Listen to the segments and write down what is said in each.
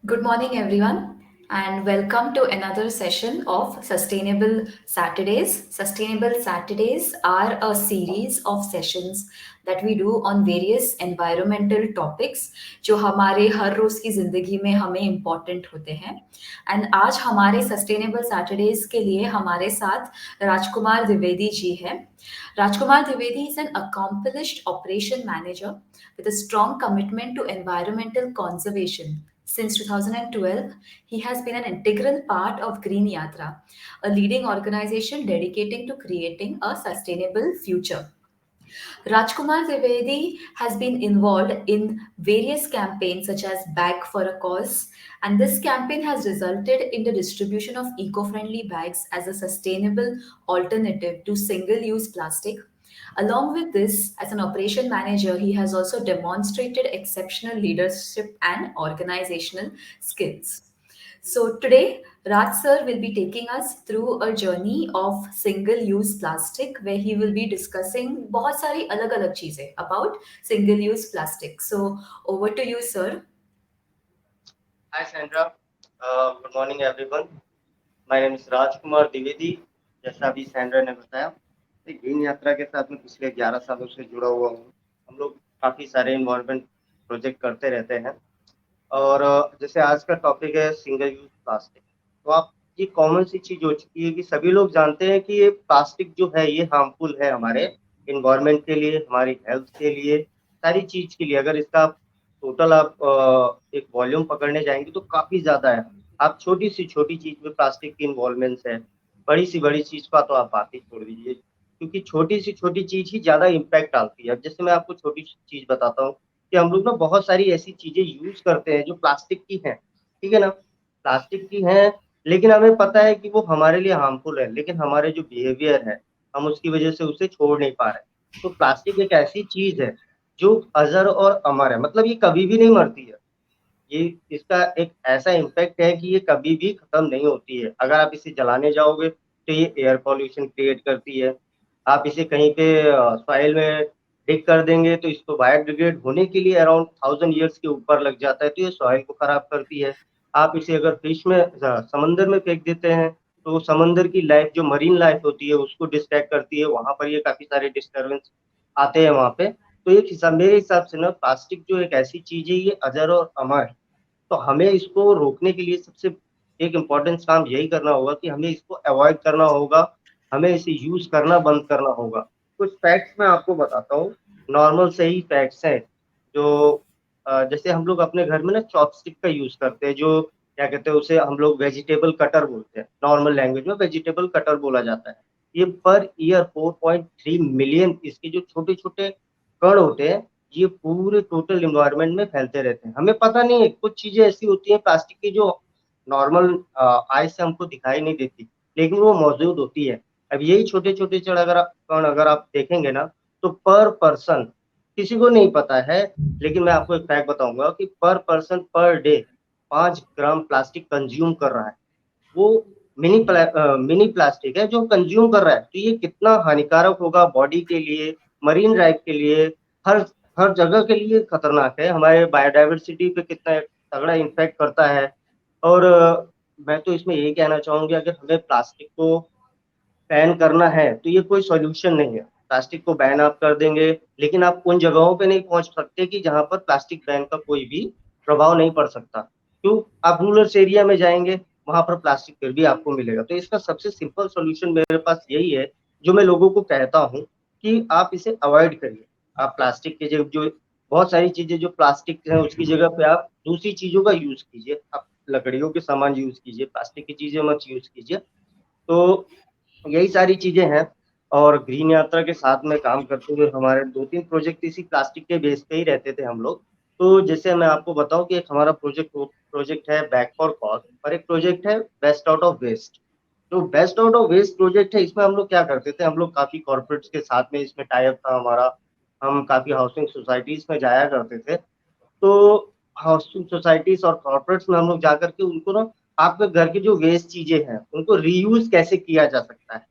Good morning, everyone, and welcome to another session of Sustainable Saturdays. Sustainable Saturdays are a series of sessions that we do on various environmental topics जो हमारे हर रोज की जिंदगी में हमें important होते हैं. And आज हमारे सस्टेनेबल सैटरडेज के लिए हमारे साथ राजकुमार द्विवेदी जी हैं. Rajkumar Dwivedi is an accomplished operation manager with a strong commitment to environmental conservation. Since 2012, he has been an integral part of Green Yatra, a leading organization dedicating to creating a sustainable future. Rajkumar Trivedi has been involved in various campaigns such as Bag for a Cause, and this campaign has resulted in the distribution of eco friendly bags as a sustainable alternative to single use plastic. Along with this, as an operation manager, he has also demonstrated exceptional leadership and organizational skills. So today, Raj sir will be taking us through a journey of single-use plastic, where he will be discussing बहुत सारी अलग-अलग चीजें about single-use plastic. So over to you, sir. Hi Sandra, good morning everyone. My name is Rajkumar Dwivedi. जैसा अभी Sandra ने बताया, green यात्रा के साथ में पिछले 11 सालों से जुड़ा हुआ हूँ. हम लोग काफी सारे इन्वायरमेंट प्रोजेक्ट करते रहते हैं और जैसे आज का टॉपिक है सिंगल यूज प्लास्टिक. तो आप ये कॉमन सी चीज हो चुकी है कि सभी लोग जानते हैं कि ये प्लास्टिक जो है ये हार्मफुल है हमारे इन्वायरमेंट के लिए, हमारी हेल्थ के लिए, सारी चीज के लिए. अगर इसका टोटल आप एक वॉल्यूम पकड़ने जाएंगे तो काफी ज्यादा है. आप छोटी सी छोटी चीज में प्लास्टिक की इन्वॉल्वमेंट है, बड़ी सी बड़ी चीज का तो आप बात ही छोड़ दीजिए, क्योंकि छोटी सी छोटी चीज ही ज्यादा इम्पैक्ट डालती है. अब जैसे मैं आपको छोटी सी चीज बताता हूँ कि हम लोग ना बहुत सारी ऐसी चीजें यूज करते हैं जो प्लास्टिक की हैं, ठीक है ना, प्लास्टिक की हैं, लेकिन हमें पता है कि वो हमारे लिए हार्मफुल है, लेकिन हमारे जो बिहेवियर है हम उसकी वजह से उसे छोड़ नहीं पा रहे. तो प्लास्टिक एक ऐसी चीज है जो अजर और अमर है, मतलब ये कभी भी नहीं मरती है. ये इसका एक ऐसा इम्पैक्ट है कि ये कभी भी खत्म नहीं होती है. अगर आप इसे जलाने जाओगे तो ये एयर पॉल्यूशन क्रिएट करती है. आप इसे कहीं पे सॉइल में डिग कर देंगे तो इसको बायोडिग्रेड होने के लिए अराउंड 1000 ईयर्स के ऊपर लग जाता है, तो ये सॉइल को खराब करती है. आप इसे अगर फिश में समंदर में फेंक देते हैं तो समंदर की लाइफ, जो मरीन लाइफ होती है, उसको डिस्ट्रैक्ट करती है. वहां पर ये काफी सारे डिस्टर्बेंस आते हैं वहां पे. तो एक हिसाब, मेरे हिसाब से ना, प्लास्टिक जो एक ऐसी चीज है ये अजर और अमर है. तो हमें इसको रोकने के लिए सबसे एक इम्पोर्टेंट काम यही करना होगा कि हमें इसको अवॉइड करना होगा, हमें इसे यूज करना बंद करना होगा. कुछ फैक्ट्स मैं आपको बताता हूँ, नॉर्मल से ही फैक्ट्स हैं. जो जैसे हम लोग अपने घर में ना चॉपस्टिक का यूज करते हैं, जो क्या कहते हैं उसे, हम लोग वेजिटेबल कटर बोलते हैं, नॉर्मल लैंग्वेज में वेजिटेबल कटर बोला जाता है. ये पर ईयर 4.3 मिलियन इसके जो छोटे छोटे कण होते हैं, ये पूरे टोटल इन्वायरमेंट में फैलते रहते हैं. हमें पता नहीं है, कुछ चीजें ऐसी होती हैं प्लास्टिक की जो नॉर्मल आई से हमको दिखाई नहीं देती, लेकिन वो मौजूद होती है. अब यही छोटे छोटे कण अगर आप देखेंगे ना, तो पर पर्सन, किसी को नहीं पता है, लेकिन मैं आपको एक फैक्ट बताऊंगा कि पर पर्सन पर डे 5 ग्राम प्लास्टिक कंज्यूम कर रहा है. वो मिनी प्लास्टिक है जो कंज्यूम कर रहा है. तो ये कितना हानिकारक होगा बॉडी के लिए, मरीन लाइफ के लिए, हर हर जगह के लिए खतरनाक है. हमारे बायोडाइवर्सिटी पे कितना तगड़ा इम्पैक्ट करता है. और मैं तो इसमें यही कहना चाहूंगी, अगर हमें प्लास्टिक को बैन करना है तो ये कोई सॉल्यूशन नहीं है. प्लास्टिक को बैन आप कर देंगे, लेकिन आप उन जगहों पे नहीं पहुंच सकते कि जहां पर प्लास्टिक बैन का कोई भी प्रभाव नहीं पड़ सकता. क्यों? आप रूरल एरिया में जाएंगे, वहां पर प्लास्टिक फिर भी आपको मिलेगा. तो इसका सबसे सिंपल सॉल्यूशन मेरे पास यही है, जो मैं लोगों को कहता हूँ कि आप इसे अवॉइड करिए. आप प्लास्टिक के जो बहुत सारी चीजें जो प्लास्टिक है उसकी जगह पे आप दूसरी चीजों का यूज कीजिए. आप लकड़ियों के सामान यूज कीजिए, प्लास्टिक की चीजें मत यूज कीजिए. तो यही सारी चीजें हैं. और ग्रीन यात्रा के साथ में काम करते हुए हमारे 2-3 प्रोजेक्ट इसी प्लास्टिक के बेस पे ही रहते थे हम लोग. तो जैसे मैं आपको बताऊं कि एक हमारा प्रोजेक्ट है बैक फॉर कॉज, और एक प्रोजेक्ट है बेस्ट आउट ऑफ वेस्ट. जो best out of waste project है, इसमें हम लोग क्या करते थे, हम लोग काफी कॉर्पोरेट्स के साथ में इसमें टाई अप था हमारा. हम काफी हाउसिंग सोसाइटीज में जाया करते थे. तो हाउसिंग सोसाइटीज और कॉर्पोरेट्स में हम लोग जाकर के उनको ना, आपके घर की जो वेस्ट चीजें हैं उनको रीयूज कैसे किया जा सकता है.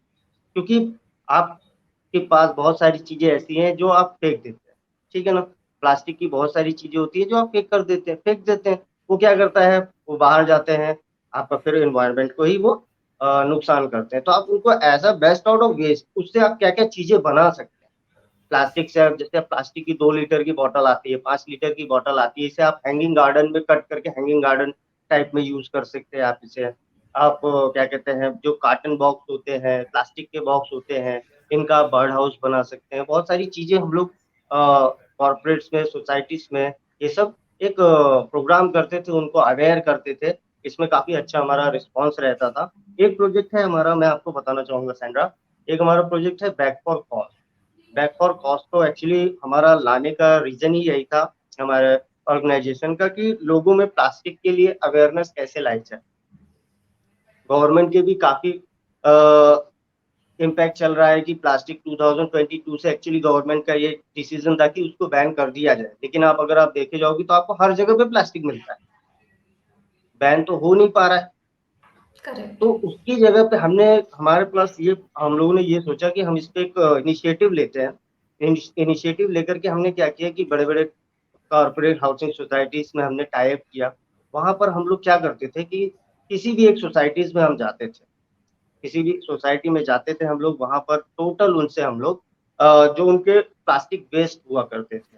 क्योंकि आपके पास बहुत सारी चीजें ऐसी हैं जो आप फेंक देते हैं, ठीक है ना. प्लास्टिक की बहुत सारी चीजें होती है जो आप फेंक देते हैं. वो क्या करता है, वो बाहर जाते हैं, आपका फिर एनवायरनमेंट को ही वो नुकसान करते हैं। तो आप उनको as a best out of waste उससे आप क्या क्या चीजें बना सकते हैं। प्लास्टिक से जैसे प्लास्टिक की 2 लीटर की बॉटल आती है, 5 लीटर की बॉटल आती है, इसे आप हैंगिंग गार्डन में कट करके हैंगिंग गार्डन टाइप में यूज कर सकते हैं। आप इसे आप क्या कहते हैं, जो कार्टन बॉक्स होते हैं, प्लास्टिक के बॉक्स होते हैं, इनका बर्ड हाउस बना सकते हैं। बहुत सारी चीजें हम लोग कॉर्पोरेट्स में, सोसाइटीज में ये सब एक प्रोग्राम करते थे, उनको अवेयर करते थे। इसमें काफी अच्छा हमारा रिस्पॉन्स रहता था। एक प्रोजेक्ट है हमारा, मैं आपको बताना चाहूंगा सैंड्रा, एक हमारा प्रोजेक्ट है back for cause. Back for cause तो एक्चुअली हमारा लाने का रीजन ही यही था हमारे ऑर्गेनाइजेशन का, कि लोगों में प्लास्टिक के लिए अवेयरनेस कैसे लाई जाए। गवर्नमेंट के भी काफी इम्पैक्ट चल रहा है कि प्लास्टिक 2022 से एक्चुअली गवर्नमेंट का ये डिसीजन था कि उसको बैन कर दिया जाए, लेकिन आप अगर आप देखे जाओगे तो आपको हर जगह पे प्लास्टिक मिलता है, बैन तो हो नहीं पा रहा है। करेक्ट। तो उसकी जगह पे हमने, हमारे पास ये, हम लोगों ने ये सोचा कि हम इस पे एक इनिशिएटिव लेते हैं। इनिशिएटिव लेकर के हमने क्या किया कि बड़े बड़े कॉर्पोरेट हाउसिंग सोसाइटीज में हमने टाई अप किया। वहां पर हम लोग क्या करते थे कि किसी भी एक सोसाइटीज में हम जाते थे, किसी भी सोसाइटी में जाते थे हम लोग, वहां पर टोटल उनसे हम लोग जो उनके प्लास्टिक वेस्ट हुआ करते थे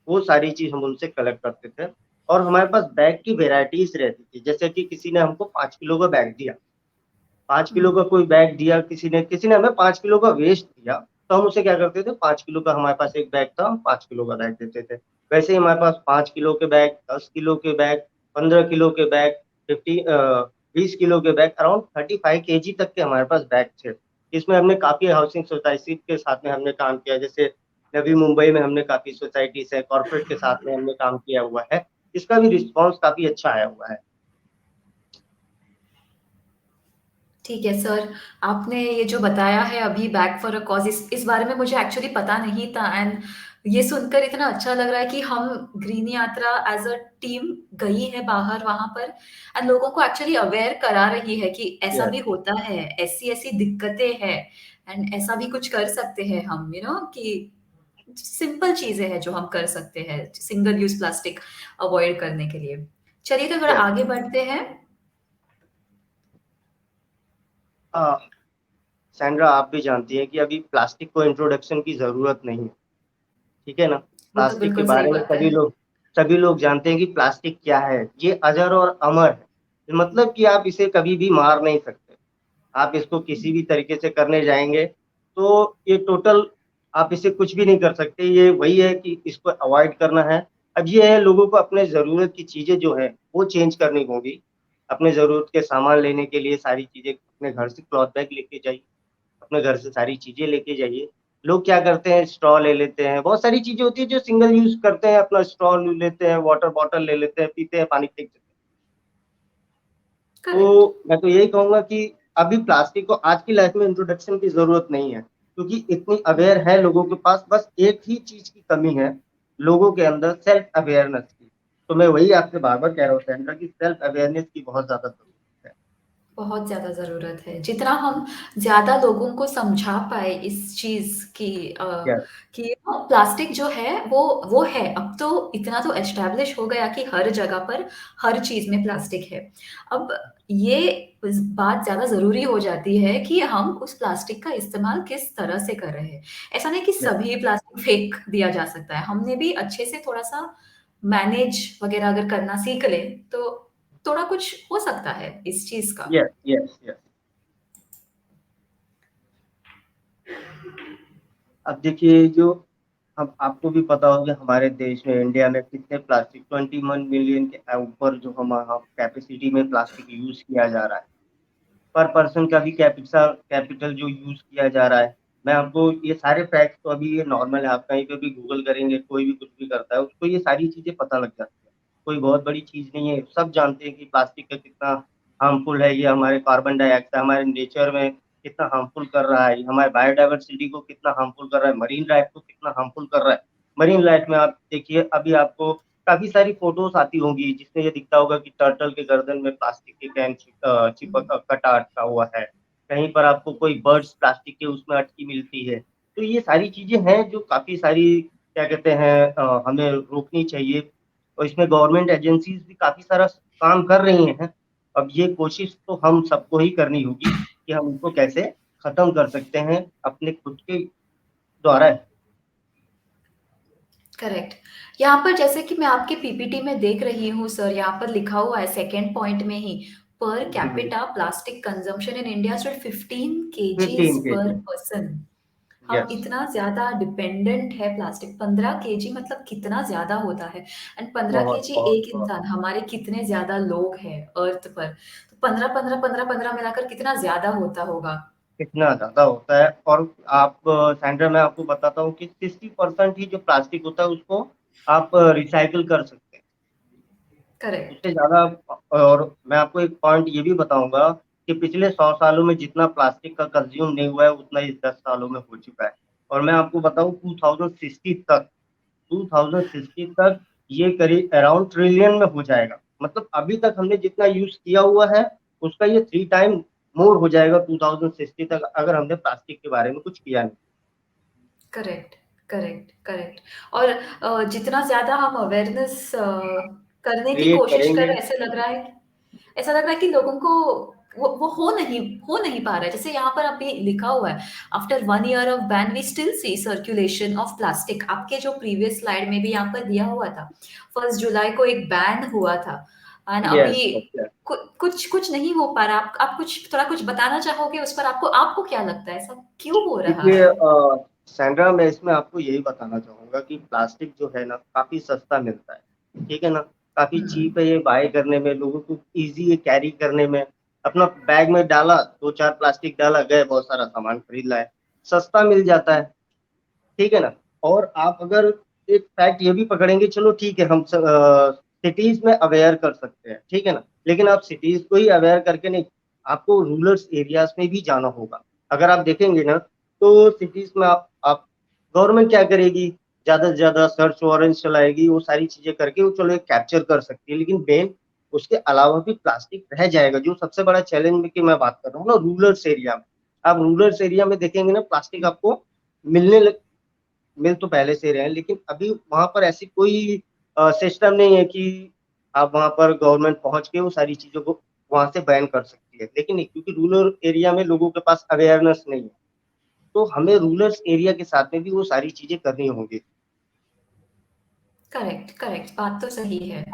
वो सारी चीज हम उनसे कलेक्ट करते थे। और हमारे पास बैग की वेराइटीज रहती थी, जैसे कि किसी ने हमको 5 किलो का बैग दिया, 5 किलो का कोई बैग दिया, किसी ने हमें 5 किलो का वेस्ट दिया, तो हम उसे क्या करते थे, 5 किलो का हमारे पास एक बैग था, हम 5 किलो का बैग देते थे। वैसे ही हमारे पास 5 किलो के बैग, 10 किलो के बैग, 15 किलो के बैग, 20 किलो के बैग, अराउंड 35 kg तक के हमारे पास बैग थे। इसमें हमने काफी हाउसिंग सोसाइटी के साथ में हमने काम किया, जैसे नवी मुंबई में हमने काफी सोसाइटीज है, कॉर्पोरेट के साथ में हमने काम किया हुआ है। इसका भी रिस्पॉन्स काफी अच्छा आया हुआ है। ठीक है सर, आपने ये जो बताया है अभी बैक फॉर अ कॉज, इस बारे में मुझे एक्चुअली पता नहीं था। एंड ये सुनकर इतना अच्छा लग रहा है कि हम ग्रीन यात्रा एज अ टीम गई है बाहर वहां पर, एंड लोगों को एक्चुअली अवेयर करा रही है कि ऐसा भी यस, होता है, ऐसी ऐसी दिक्कतें हैं, एंड ऐसा भी कुछ कर सकते हैं हम, कि सिंपल चीजें हैं जो हम कर सकते हैं सिंगल यूज प्लास्टिक अवॉइड करने के लिए। चलिए तो थोड़ा यस। आगे बढ़ते हैं। सैंड्रा, आप भी जानती हैं कि अभी प्लास्टिक को इंट्रोडक्शन की जरूरत नहीं है, ठीक है ना। वो तो प्लास्टिक के बिल्कुल सही बारे में बात है। सभी लोग जानते हैं कि प्लास्टिक क्या है। ये अजर और अमर है, मतलब कि आप इसे कभी भी मार नहीं सकते। आप इसको किसी भी तरीके से करने जाएंगे तो ये टोटल, आप इसे कुछ भी नहीं कर सकते। ये वही है कि इसको अवॉइड करना है। अब ये है, लोगों को अपने ज़रूरत की चीज़ें जो है वो चेंज करनी होगी। अपने ज़रूरत के सामान लेने के लिए सारी चीज़ें अपने घर से क्लॉथ बैग लेके जाइए, अपने घर से सारी चीज़ें लेके जाइए। लोग क्या करते हैं, स्ट्रॉ ले लेते हैं, बहुत सारी चीज़ें होती है जो सिंगल यूज़ करते हैं, अपना स्ट्रॉ ले लेते हैं, वाटर बॉटल ले लेते हैं, पीते हैं, पानी फेंक देते हैं। करेक्ट। तो मैं तो यही कहूंगा कि अभी प्लास्टिक को आज की लाइफ में इंट्रोडक्शन की जरूरत नहीं है, क्योंकि इतनी अवेयर है लोगों के पास। बस एक ही चीज की कमी है लोगों के अंदर, सेल्फ अवेयरनेस की। तो मैं वही आपसे बार बार कह रहा हूँ सैंड्रा, कि सेल्फ अवेयरनेस की बहुत ज्यादा जरूरत बहुत ज़्यादा ज़रूरत है। जितना हम ज़्यादा लोगों को समझा पाए इस चीज़ की, है। कि प्लास्टिक जो है वो है। अब तो इतना तो एस्टेब्लिश हो गया कि हर जगह पर, हर चीज़ में प्लास्टिक है। अब ये बात ज़्यादा ज़रूरी हो जाती है कि हम उस प्लास्टिक का इस्तेमाल किस तरह से कर रहे हैं। ऐसा नहीं कि यस, सभी प्लास्टिक फेंक दिया जा सकता है। हमने भी अच्छे से थोड़ा-सा मैनेज वगैरह अगर करना सीख लें, तो थोड़ा कुछ हो सकता है इस चीज़ का। Yes, yes, yes. अब देखिए, जो अब आपको भी पता होगा हमारे देश में, इंडिया में कितने प्लास्टिक, 21 मिलियन के ऊपर जो हमारा कैपेसिटी में प्लास्टिक यूज किया जा रहा है। पर पर्सन का भी कैपिटल कैपिटल जो यूज किया जा रहा है। मैं आपको ये सारे फैक्ट्स, तो अभी ये नॉर्मल है, आप कहीं पे भी गूगल करेंगे, कोई भी कुछ भी करता है उसको ये सारी चीजें पता लग जाती है। कोई बहुत बड़ी चीज नहीं है, सब जानते हैं कि प्लास्टिक का कितना हार्मफुल है, ये हमारे कार्बन डाइऑक्साइड, हमारे नेचर में कितना हार्मफुल कर रहा है, हमारे बायोडाइवर्सिटी को कितना हार्मफुल कर रहा है, मरीन लाइफ को कितना हार्मफुल कर रहा है। मरीन लाइफ में आप देखिए, अभी आपको काफी सारी फोटोज आती होंगी जिसमें ये दिखता होगा कि टर्टल के गर्दन में प्लास्टिक की कैन चिपक कटा अटका हुआ है। कहीं पर आपको कोई बर्ड्स प्लास्टिक के उसमें अटकी मिलती है। तो ये सारी चीजें हैं जो काफी सारी क्या कहते हैं, हमें रोकनी चाहिए। और इसमें गवर्नमेंट एजेंसीज भी काफी सारा काम कर रही हैं। अब ये कोशिश तो हम सबको ही करनी होगी कि हम इसको कैसे खत्म कर सकते हैं अपने खुद के द्वारा। करेक्ट। यहाँ पर जैसे कि मैं आपके पीपीटी में देख रही हूँ सर, यहाँ पर लिखा हुआ है सेकेंड पॉइंट में ही, per capita plastic consumption in India should 15 kgs 15 kg। Per person. हम यस। इतना ज्यादा डिपेंडेंट है प्लास्टिक, 15 केजी मतलब कितना ज्यादा होता है। एंड 15 केजी बहुत एक बहुत। इंसान, हमारे कितने ज्यादा लोग हैं अर्थ पर, तो 15 15 15 15 मिलाकर कितना ज्यादा होता होगा। कितना ज्यादा होता है। और आप सैंडरा, मैं आपको बताता हूँ कि 60% ही जो प्लास्टिक होता है उसको आप रिसाइकिल कर सकते हैं। करेक्ट। उससे ज्यादा। और मैं आपको एक पॉइंट ये भी बताऊंगा कि पिछले 100 सालों में जितना प्लास्टिक का कंज्यूम नहीं हुआ है उतना इस 10 सालों में हो चुका है। और मैं आपको बताऊं 2060 तक ये करीब अराउंड ट्रिलियन में हो जाएगा। मतलब अभी तक हमने जितना यूज किया हुआ है उसका ये 3 टाइम मोर हो जाएगा 2060 तक, अगर हमने प्लास्टिक के बारे में कुछ किया नहीं। Correct, correct, correct. और जितना ज़्यादा हम अवेयरनेस करने की क्रिएट कोशिश कर करेंगे। रहे हैं, ऐसा लग रहा है कि लोगों को वो हो नहीं पा रहा है। जैसे यहाँ पर अभी लिखा हुआ है, after 1 year of ban we still see circulation of plastic. आपके जो प्रीवियस स्लाइड में भी यहाँ पर दिया हुआ था, 1 जुलाई को एक बैन हुआ था, एंड यस। अभी कुछ कुछ नहीं हो पा रहा। आप कुछ थोड़ा कुछ बताना चाहोगे उस पर? आपको आपको क्या लगता है ऐसा क्यों हो रहा देखिए है? सैंड्रा, मैं इसमें आपको यही बताना चाहूंगा कि प्लास्टिक जो है ना काफी सस्ता मिलता है, ठीक है ना। काफी हम्म। चीप है ये बाय करने में, लोगों को इजी है कैरी करने में। अपना बैग में डाला, दो चार प्लास्टिक डाला, गए बहुत सारा सामान खरीद लाए। सस्ता मिल जाता है, ठीक है ना। और आप अगर एक फैक्ट ये भी पकड़ेंगे, चलो ठीक है, हम सिटीज में अवेयर कर सकते हैं, ठीक है ना। लेकिन आप सिटीज को ही अवेयर करके नहीं, आपको रूरल एरियाज में भी जाना होगा। अगर आप देखेंगे ना तो सिटीज में आप गवर्नमेंट क्या करेगी, ज्यादा से ज्यादा सर्च वारंट चलाएगी, वो सारी चीजें करके वो चलो कैप्चर कर सकती है। लेकिन मेन उसके अलावा भी प्लास्टिक रह जाएगा। जो सबसे बड़ा चैलेंज की मैं बात कर रहा हूँ ना, रूरल एरिया में। आप रूरल एरिया में देखेंगे ना, प्लास्टिक आपको मिलने मिल तो पहले से रहे हैं, लेकिन अभी वहां पर ऐसी कोई सिस्टम नहीं है कि आप वहां पर गवर्नमेंट पहुंच के वो सारी चीजों को वहां से बैन कर सकती है। लेकिन नहीं, क्योंकि रूरल एरिया में लोगों के पास अवेयरनेस नहीं है, तो हमें रूरल एरिया के साथ में भी वो सारी चीजें करनी होंगी। करेक्ट, करेक्ट, बात तो सही है।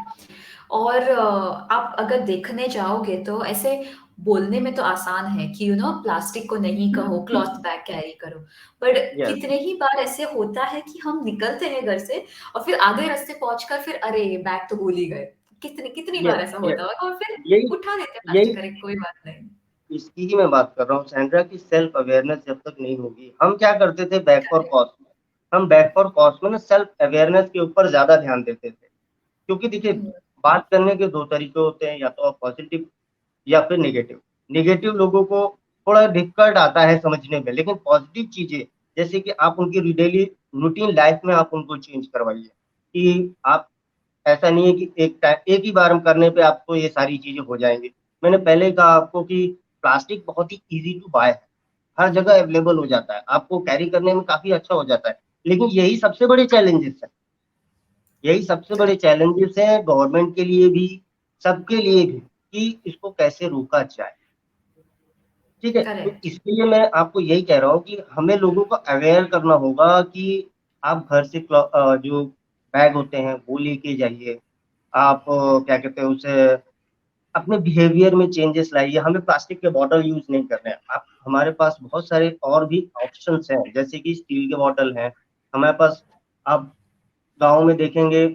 और आप अगर देखने जाओगे तो ऐसे बोलने में तो आसान है कि प्लास्टिक को नहीं कहो, क्लॉथ बैग कैरी करो। But yes. कितने ही बार ऐसे होता है कि हम निकलते हैं घर से और फिर आधे रास्ते पहुंचकर फिर अरे ये बैग तो भूल ही गए। कितनी कितनी बार यस। ऐसा यस। होता होगा और फिर यही उठा लेते हैं यही प्लास्टिक, अरे कोई बात नहीं। इसकी ही मैं बात कर रहा हूँ सैंड्रा, की सेल्फ अवेयरनेस जब तक नहीं होगी। हम क्या करते थे बैक फॉर करेक्ट। कॉस्ट में, हम बैक फॉर कॉस्ट में ना सेल्फ अवेयरनेस के ऊपर ज्यादा ध्यान देते थे। क्योंकि देखिए, हम्म। बात करने के दो तरीके होते हैं, या तो आप पॉजिटिव या फिर नेगेटिव। नेगेटिव लोगों को थोड़ा डिफिकल्ट आता है समझने में, लेकिन पॉजिटिव चीजें जैसे कि आप उनकी डेली रूटीन लाइफ में आप उनको चेंज करवाइए। कि आप, ऐसा नहीं है कि एक ही बार हम करने पे आपको ये सारी चीजें हो जाएंगी। मैंने पहले ही कहा आपको कि प्लास्टिक बहुत ही इजी टू बाय है, हर जगह अवेलेबल हो जाता है, आपको कैरी करने में काफी अच्छा हो जाता है। लेकिन यही सबसे बड़े चैलेंजेस है, यही सबसे बड़े करेक्ट, चैलेंजेस हैं गवर्नमेंट के लिए भी, सबके लिए भी, कि इसको कैसे रोका जाए। ठीक है, तो करेक्ट। इसलिए मैं आपको यही कह रहा हूँ कि हमें लोगों को अवेयर करना होगा कि आप घर से जो बैग होते हैं वो लेके जाइए। आप क्या कहते हैं उसे, अपने बिहेवियर में चेंजेस लाइए। हमें प्लास्टिक के बॉटल यूज नहीं करने हैं। आप, हमारे पास बहुत सारे और भी ऑप्शंस हैं, जैसे कि स्टील के बॉटल हैं हमारे पास। आप गाँव में देखेंगे,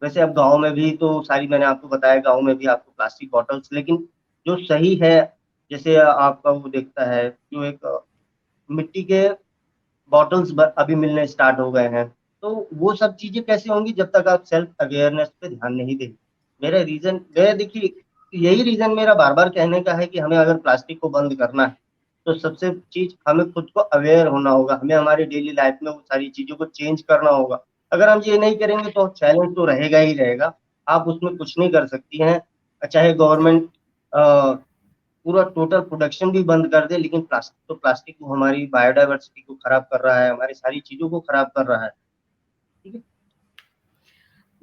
वैसे अब गाँव में भी तो सारी, मैंने आपको बताया गाँव में भी आपको प्लास्टिक बॉटल्स, लेकिन जो सही है, जैसे आपका वो देखता है जो एक मिट्टी के बॉटल्स अभी मिलने स्टार्ट हो गए हैं। तो वो सब चीजें कैसे होंगी जब तक आप सेल्फ अवेयरनेस पे ध्यान नहीं देंगे। मेरा देखिए, यही रीजन मेरा बार बार कहने का है कि हमें अगर प्लास्टिक को बंद करना है तो सबसे चीज हमें खुद को अवेयर होना होगा, हमें हमारी डेली लाइफ में वो सारी चीजों को चेंज करना होगा। अगर हम ये नहीं करेंगे तो चैलेंज तो रहेगा ही रहेगा, आप उसमें कुछ नहीं कर सकती हैं। चाहे गवर्नमेंट पूरा टोटल प्रोडक्शन भी बंद कर दे, लेकिन प्लास्टिक को, हमारी बायोडायवर्सिटी को खराब कर रहा है, हमारी सारी चीजों को खराब कर रहा है। ठीक है।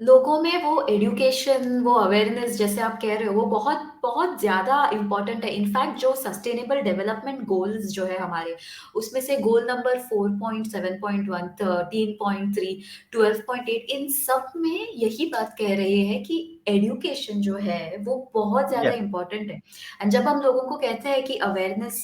लोगों में वो एजुकेशन, वो अवेयरनेस जैसे आप कह रहे हो, वो बहुत बहुत ज़्यादा इम्पोर्टेंट है। इनफैक्ट जो सस्टेनेबल डेवलपमेंट गोल्स जो है हमारे, उसमें से गोल नंबर 4.7.1, 13.3, 12.8, इन सब में यही बात कह रहे हैं कि एजुकेशन जो है वो बहुत ज़्यादा यस। इम्पोर्टेंट है। एंड जब हम लोगों को कहते हैं कि अवेयरनेस,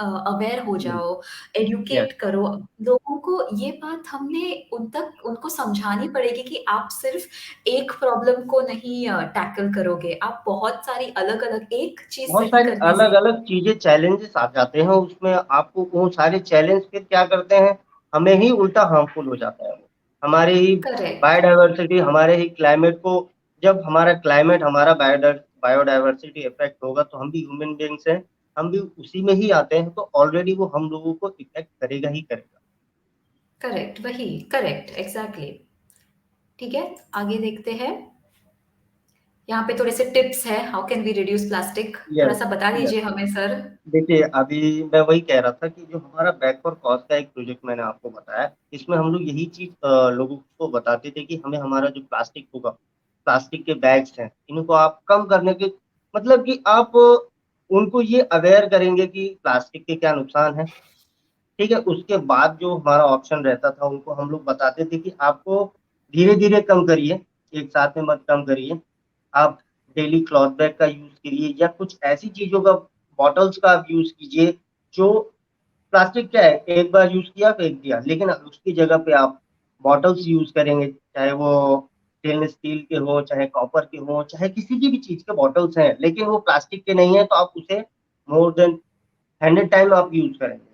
अवेयर हो जाओ, यस। एजुकेट करो लोगों को, ये बात हमने उन तक उनको समझानी पड़ेगी कि आप सिर्फ एक प्रॉब्लम को नहीं टैकल करोगे, आप बहुत सारी अलग-अलग, एक चीज़ बहुत सही सारी करने से। अलग अलग चीजें चैलेंजेस आ जाते हैं उसमें, आपको वो सारे चैलेंज फिर क्या करते हैं, हमें ही उल्टा हार्मफुल हो जाता है वो। हमारे ही करेक्ट, बायोडाइवर्सिटी, हमारे ही क्लाइमेट को, जब हमारा क्लाइमेट, हमारा बायोडाइवर्सिटी इफेक्ट होगा तो हम भी ह्यूमन बींग्स हैं, हम भी उसी में ही आते हैं, तो ऑलरेडी वो हम लोगों को इफेक्ट करेगा ही करेगा। करेक्ट, वही, करेक्ट, एग्ज़ैक्टली। ठीक है, आगे देखते हैं। यहाँ पे थोड़े से टिप्स हैं, how can we reduce plastic? Yes. थोड़ा-सा बता यस। दीजिए हमें सर। देखिए, अभी मैं वही कह रहा था कि जो हमारा बैक फॉर कॉज का एक प्रोजेक्ट मैंने आपको बताया, इसमें हम लोग यही चीज लोगों को बताते थे कि हमें हमारा जो प्लास्टिक होगा, प्लास्टिक के बैग्स हैं, इनको आप कम करने के, मतलब कि आप उनको ये अवेयर करेंगे कि प्लास्टिक के क्या नुकसान है। ठीक है, उसके बाद जो हमारा ऑप्शन रहता था, उनको हम लोग बताते थे कि आपको धीरे धीरे कम करिए, एक साथ में मत कम करिए। आप डेली क्लॉथ बैग का यूज करिए, या कुछ ऐसी चीजों का, बॉटल्स का आप यूज कीजिए जो, प्लास्टिक क्या है, एक बार यूज किया फेंक दिया, लेकिन उसकी जगह पे आप बॉटल्स यूज करेंगे, चाहे वो स्टेनलेस स्टील के हो, चाहे कॉपर के हो, चाहे किसी की भी चीज के बॉटल्स हैं, लेकिन वो प्लास्टिक के नहीं है, तो आप उसे मोर देन 100 टाइम आप यूज करेंगे,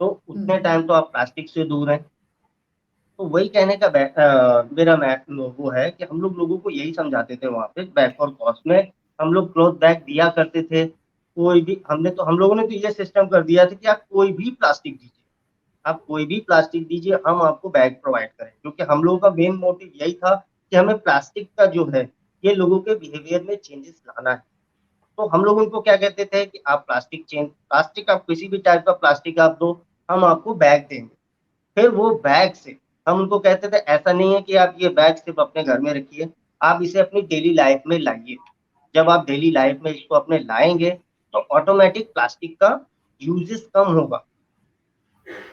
तो हुँ, उतने टाइम तो आप प्लास्टिक से दूर हैं। तो वही कहने का मेरा वो है कि हम लोग लोगों को यही समझाते थे वहां पे बैक और कॉस्ट में, हम लोग क्लॉथ बैग दिया करते थे। कोई भी, हम लोगों ने तो ये सिस्टम कर दिया था कि आप कोई भी प्लास्टिक दीजिए, आप कोई भी प्लास्टिक दीजिए, हम आपको बैग प्रोवाइड करें, क्योंकि हम लोगों का मेन मोटिव यही था कि हमें प्लास्टिक का जो है, ये लोगों के बिहेवियर में चेंजेस लाना है। तो हम लोग उनको क्या कहते थे कि आप प्लास्टिक, आप किसी भी टाइप का प्लास्टिक आप दो, हम आपको बैग देंगे। फिर वो बैग से हम उनको कहते थे, ऐसा नहीं है कि आप ये बैग सिर्फ अपने घर में रखिए, आप इसे अपनी डेली लाइफ में लाइए। जब आप डेली लाइफ में इसको अपने लाएंगे, तो ऑटोमेटिक प्लास्टिक का यूजेस कम होगा।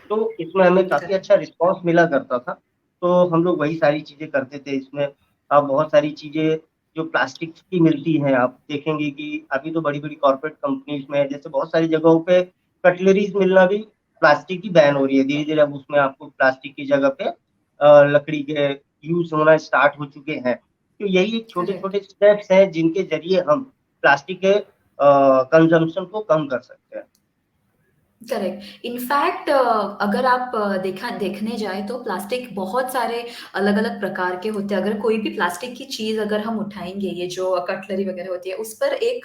तो इसमें हमें काफी अच्छा करेक्ट, रिस्पॉन्स मिला करता था। तो हम लोग वही सारी चीजें करते थे इसमें। अब बहुत सारी चीजें जो प्लास्टिक की मिलती हैं, आप देखेंगे कि अभी तो बड़ी बड़ी कॉर्पोरेट कंपनीज में, जैसे बहुत सारी जगहों पे कटलरीज मिलना भी प्लास्टिक की बैन हो रही है धीरे धीरे। अब उसमें आपको प्लास्टिक की जगह पे लकड़ी के यूज होना स्टार्ट हो चुके हैं। तो यही एक छोटे करेक्ट। छोटे स्टेप्स हैं जिनके जरिए हम प्लास्टिक के कंजम्पशन को कम कर सकते हैं। करेक्ट। इनफैक्ट अगर आप देखा देखने जाएँ तो प्लास्टिक बहुत सारे अलग-अलग प्रकार के होते हैं। अगर कोई भी प्लास्टिक की चीज़ अगर हम उठाएँगे, ये जो कटलरी वगैरह होती है, उस पर एक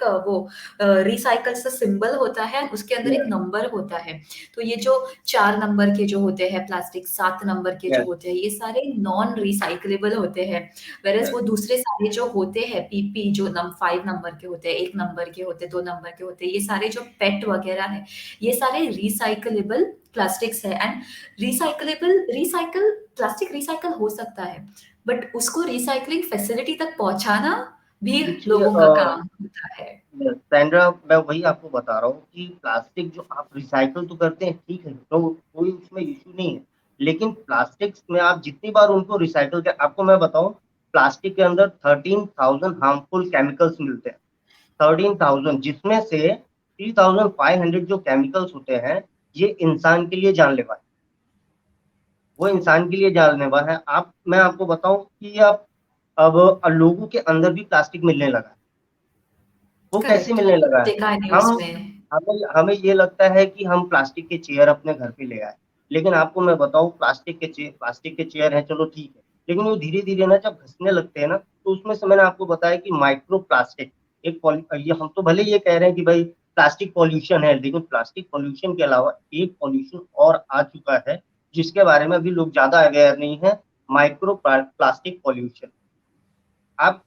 रिसाइकल सा सिंबल होता है, उसके अंदर एक यस। नंबर होता है। तो ये जो 4 नंबर के जो होते हैं प्लास्टिक, 7 नंबर के जो यस। होते हैं, ये सारे नॉन रिसाइक्लेबल होते हैं। Whereas yes. वो दूसरे सारे जो होते हैं पीपी, जो 5 नंबर के होते हैं, 1 नंबर के होते हैं, 2 नंबर के होते हैं, ये सारे जो पेट वगैरह हैं, ये सारे रिसाइकलेबल प्लास्टिक्स है। एंड रिसाइकल प्लास्टिक रिसाइकल हो सकता है, बट उसको रिसाइकलिंग फैसिलिटी तक पहुंचाना भी देखिए, लोगों का काम होता है। सैंड्रा, मैं वही आपको बता रहा हूँ कि प्लास्टिक जो आप रिसाइकल तो करते हैं, ठीक है, तो कोई उसमें इश्यू नहीं है, लेकिन प्लास्टिक्स में आप जितनी बार उनको रिसाइकल कर, आपको मैं बताऊं, प्लास्टिक के अंदर 13,000 हार्मफुल केमिकल्स मिलते हैं। 13,000, जिसमें से 3,500 जो केमिकल्स होते हैं, ये इंसान के लिए जानलेवा है। वो इंसान के लिए जानलेवा है। आप मैं आपको बताऊं कि आप, अब लोगों के अंदर भी प्लास्टिक मिलने लगा है। वो कैसे करेक्ट, मिलने मैंने लगा है? देखा है न्यूज हम में। हमें हमें ये लगता है कि हम प्लास्टिक के चेयर अपने घर पे ले आए, लेकिन आपको मैं बताऊं, प्लास्टिक के चेयर हैं, चलो ठीक है, लेकिन वो धीरे धीरे ना जब घसने लगते हैं ना, तो उसमें से मैंने आपको बताया कि माइक्रो प्लास्टिक, ये हम तो भले ये कह रहे हैं कि भाई प्लास्टिक पॉल्यूशन है, लेकिन प्लास्टिक पॉल्यूशन के अलावा एक पॉल्यूशन और आ चुका है, जिसके बारे में अभी लोग ज्यादा अवेयर नहीं है। Micro plastic pollution. आप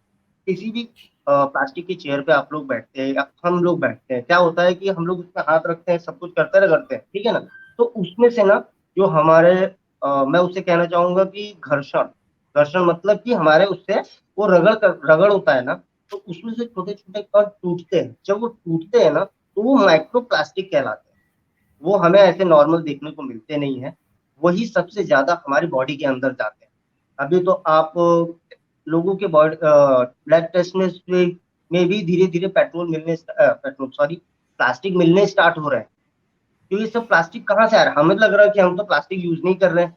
किसी भी प्लास्टिक की चेयर पे आप लोग बैठते हैं, या हम लोग बैठते हैं, क्या होता है कि हम लोग उसमें हाथ रखते हैं, सब कुछ करते रह करते हैं, ठीक है ना। तो उसमें से ना, जो हमारे मैं उससे कहना चाहूंगा कि घर्षण, घर्षण मतलब कि हमारे उससे वो रगड़ होता है ना, तो उसमें से छोटे छोटे कण टूटते हैं। जब वो टूटते हैं ना, तो वो माइक्रो प्लास्टिक कहलाते हैं। वो हमें ऐसे नॉर्मल देखने को मिलते नहीं है। वही सबसे ज्यादा हमारी बॉडी के अंदर जाते हैं। अभी तो आप लोगों के बॉडी ब्लड टेस्ट में भी धीरे धीरे पेट्रोल सॉरी प्लास्टिक मिलने स्टार्ट हो रहे हैं। तो ये सब प्लास्टिक कहाँ से आ रहा है? हमें लग रहा है कि हम तो प्लास्टिक यूज नहीं कर रहे हैं,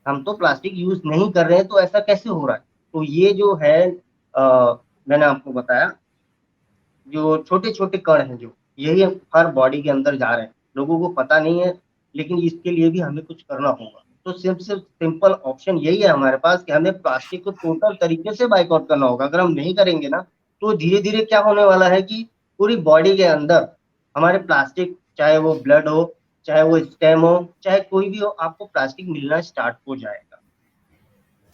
हम तो प्लास्टिक यूज नहीं कर रहे हैं, तो ऐसा कैसे हो रहा है? तो ये जो है मैंने आपको बताया, जो छोटे छोटे कण हैं, जो यही हर बॉडी के अंदर जा रहे हैं, लोगों को पता नहीं है। लेकिन इसके लिए भी हमें कुछ करना होगा। तो सिर्फ सिंपल ऑप्शन यही है हमारे पास कि हमें प्लास्टिक को टोटल तरीके से बाइकआउट करना होगा। अगर हम नहीं करेंगे ना, तो धीरे धीरे क्या होने वाला है कि पूरी बॉडी के अंदर हमारे प्लास्टिक, चाहे वो ब्लड हो, चाहे वो स्टेम हो, चाहे कोई भी हो, आपको प्लास्टिक मिलना स्टार्ट हो जाएगा।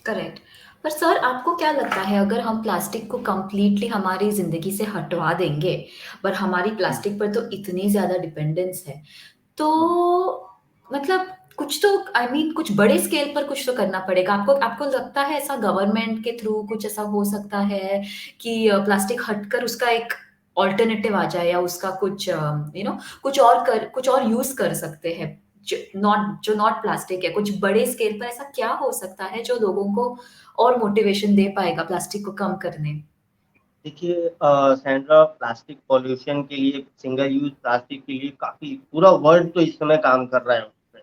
करेक्ट। पर सर आपको क्या लगता है अगर हम प्लास्टिक को कंप्लीटली हमारी ज़िंदगी से हटवा देंगे, पर हमारी हम्म, प्लास्टिक पर तो इतनी ज़्यादा डिपेंडेंस है, तो हम्म। मतलब कुछ तो आई I मीन कुछ बड़े स्केल पर कुछ तो करना पड़ेगा। आपको आपको लगता है ऐसा गवर्नमेंट के थ्रू कुछ ऐसा हो सकता है कि प्लास्टिक हटकर उसका एक ऑल्टरनेटिव आ जाए, या उसका कुछ कुछ और यूज़ कर सकते हैं, जो नॉट प्लास्टिक है। कुछ बड़े स्केल पर ऐसा क्या हो सकता है जो लोगों को और मोटिवेशन दे पाएगा प्लास्टिक को कम करने? देखिए सैंड्रा, प्लास्टिक पॉल्यूशन के लिए, सिंगल यूज प्लास्टिक के लिए काफी पूरा वर्ल्ड तो इस समय काम कर रहा है उस पे।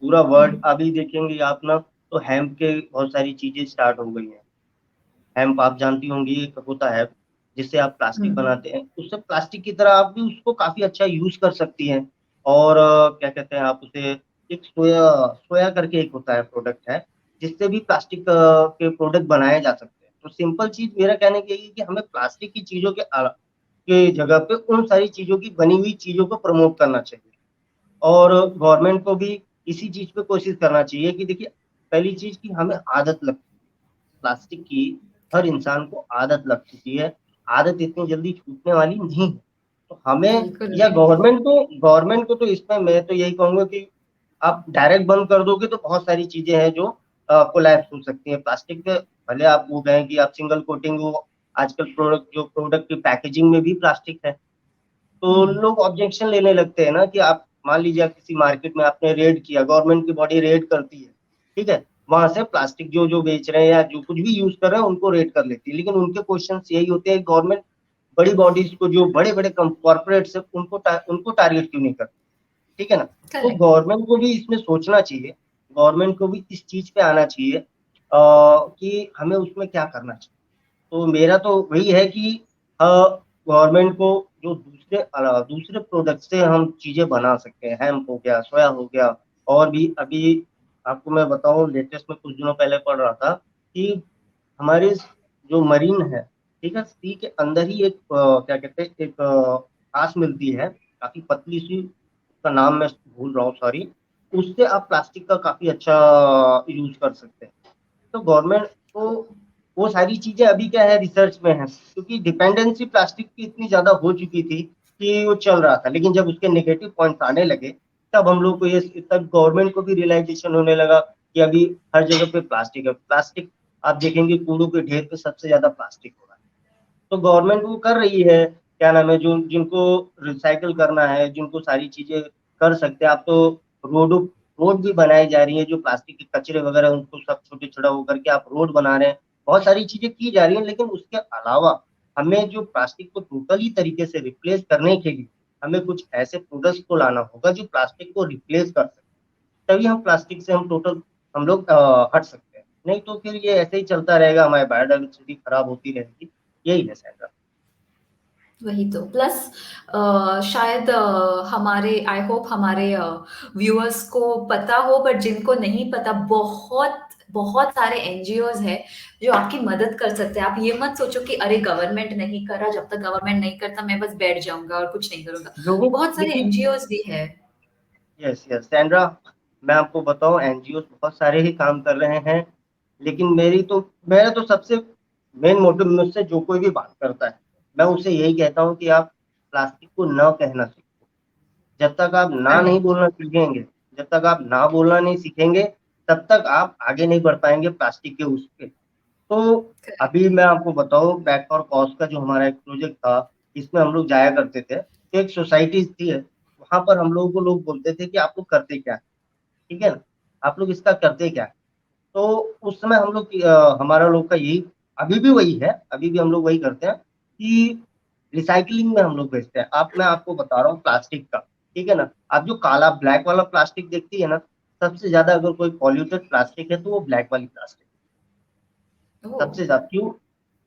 पूरा वर्ल्ड। हुँ, अभी देखेंगे आप ना, तो हेम्प के बहुत सारी चीजें स्टार्ट हो गई हैं। हेम्प आप जानती होंगी, एक होता है जिससे आप हुँ, प्लास्टिक बनाते हैं। उससे प्लास्टिक की तरह आप भी उसको काफी अच्छा यूज कर सकती हैं। और क्या कहते हैं आप उसे, एक सोया सोया करके एक होता है, प्रोडक्ट है, जिससे भी प्लास्टिक के प्रोडक्ट बनाए जा सकते हैं। तो सिंपल चीज मेरा कहने की यही है कि हमें प्लास्टिक की चीजों के जगह पे उन सारी चीजों की बनी हुई चीजों को प्रमोट करना चाहिए। और गवर्नमेंट को भी इसी चीज पे कोशिश करना चाहिए कि देखिए, पहली चीज की हमें आदत लग, प्लास्टिक की हर करेक्ट, इंसान को आदत लग चुकी है। आदत इतनी जल्दी छूटने वाली नहीं है। तो हमें, बिल्कुल या नहीं। गवर्नमेंट को तो इसमें मैं तो यही कहूंगा कि आप डायरेक्ट बंद कर दोगे तो बहुत सारी चीजें हैं जो कोलैप्स हो सकती हैं प्लास्टिक पे। भले आप वो कहें कि आप सिंगल कोटिंग हो, आजकल प्रोडक्ट की पैकेजिंग में भी प्लास्टिक है। तो हुँ, लोग ऑब्जेक्शन लेने लगते हैं ना, कि आप मान लीजिए आप किसी मार्केट में आपने रेड किया, गवर्नमेंट की बॉडी रेड करती है, ठीक है, वहां से प्लास्टिक जो जो बेच रहे हैं या जो कुछ भी यूज कर रहे हैं उनको रेड कर लेती है। लेकिन उनके क्वेश्चन यही होते हैं, गवर्नमेंट बड़ी बॉडीज को, जो बड़े बड़े कॉर्पोरेट से, उनको टारगेट क्यों नहीं करती? ठीक है ना? तो करेक्ट, गवर्नमेंट को भी इसमें सोचना चाहिए, गवर्नमेंट को भी इस चीज पे आना चाहिए कि हमें उसमें क्या करना चाहिए। तो मेरा तो वही है कि गवर्नमेंट को जो दूसरे प्रोडक्ट से हम चीजें बना सकते हैं, हेम्प हो गया, सोया हो गया, और भी अभी आपको मैं बताऊं, लेटेस्ट में कुछ दिनों पहले पढ़ रहा था कि हमारे जो मरीन है, ठीक है, सी के अंदर ही एक क्या कहते हैं, एक घास मिलती है, काफी पतली सी, उसका नाम मैं भूल रहा हूँ, सॉरी। उससे आप प्लास्टिक का काफी अच्छा यूज कर सकते हैं। तो गवर्नमेंट को वो सारी चीजें अभी क्या है, रिसर्च में है, क्योंकि डिपेंडेंसी प्लास्टिक की इतनी ज्यादा हो चुकी थी कि वो चल रहा था। लेकिन जब उसके नेगेटिव पॉइंट्स आने लगे, तब हम लोग को ये, तब गवर्नमेंट को भी रियलाइजेशन होने लगा कि अभी हर जगह पे प्लास्टिक है। प्लास्टिक आप देखेंगे, कूड़ों के ढेर पे सबसे ज्यादा प्लास्टिक हो रहा है। तो गवर्नमेंट वो कर रही है, क्या नाम है, जो जिनको रिसाइकल करना है, जिनको सारी चीजें कर सकते हैं। आप तो रोड रोड भी बनाई जा रही है, जो प्लास्टिक के कचरे वगैरह उनको सब छोटे छोटा वो करके आप रोड बना रहे हैं। बहुत सारी चीजें की जा रही हैं। लेकिन उसके अलावा हमें जो प्लास्टिक को टोटली तरीके से रिप्लेस करने के लिए, हमें कुछ ऐसे प्रोडक्ट्स को लाना होगा जो प्लास्टिक को रिप्लेस कर सके। तभी हम प्लास्टिक से हम लोग हट सकते हैं। नहीं तो फिर ये ऐसे ही चलता रहेगा, हमारी बायोडाइवर्सिटी खराब होती रहेगी। यही है सैंड्रा। वही तो। प्लस शायद हमारे आई होप हमारे व्यूअर्स को पता हो, बट जिनको नहीं पता, बहुत बहुत सारे एनजीओज हैं जो आपकी मदद कर सकते हैं। आप ये मत सोचो कि अरे गवर्नमेंट नहीं कर रहा, जब तक गवर्नमेंट नहीं करता मैं बस बैठ जाऊंगा और कुछ नहीं करूंगा। लोगों, बहुत सारे देखिए, एनजीओज भी है। यस यस सैंड्रा, मैं आपको बताऊं, एनजीओ बहुत सारे ही काम कर रहे हैं। लेकिन मेरा तो सबसे मेन मोटिव, मुझसे जो कोई भी बात करता है, मैं उसे यही कहता हूं कि आप प्लास्टिक को न कहना सीखो। जब तक आप ना नहीं करेक्ट। बोलना सीखेंगे, जब तक आप ना बोलना नहीं सीखेंगे, तब तक आप आगे नहीं बढ़ पाएंगे प्लास्टिक के उस पे। तो अभी मैं आपको बताऊं, बैक फॉर कॉज का जो हमारा एक प्रोजेक्ट था, इसमें हम लोग जाया करते थे, तो एक सोसाइटी थी, वहां पर हम लोगों को लोग बोलते थे कि आप लोग करते क्या है? ठीक है ना, आप लोग इसका करते क्या है? तो उस समय हम लोग हमारा लोग का यही, अभी भी वही है, अभी भी हम लोग वही करते हैं कि रिसाइकलिंग में हम लोग भेजते हैं। आप, मैं आपको बता रहा हूँ प्लास्टिक का, ठीक है ना, आप जो काला ब्लैक वाला प्लास्टिक देखती है ना, सबसे ज्यादा अगर कोई पॉल्यूटेड प्लास्टिक है तो वो ब्लैक वाली प्लास्टिक, ओह। सबसे ज्यादा। क्यों?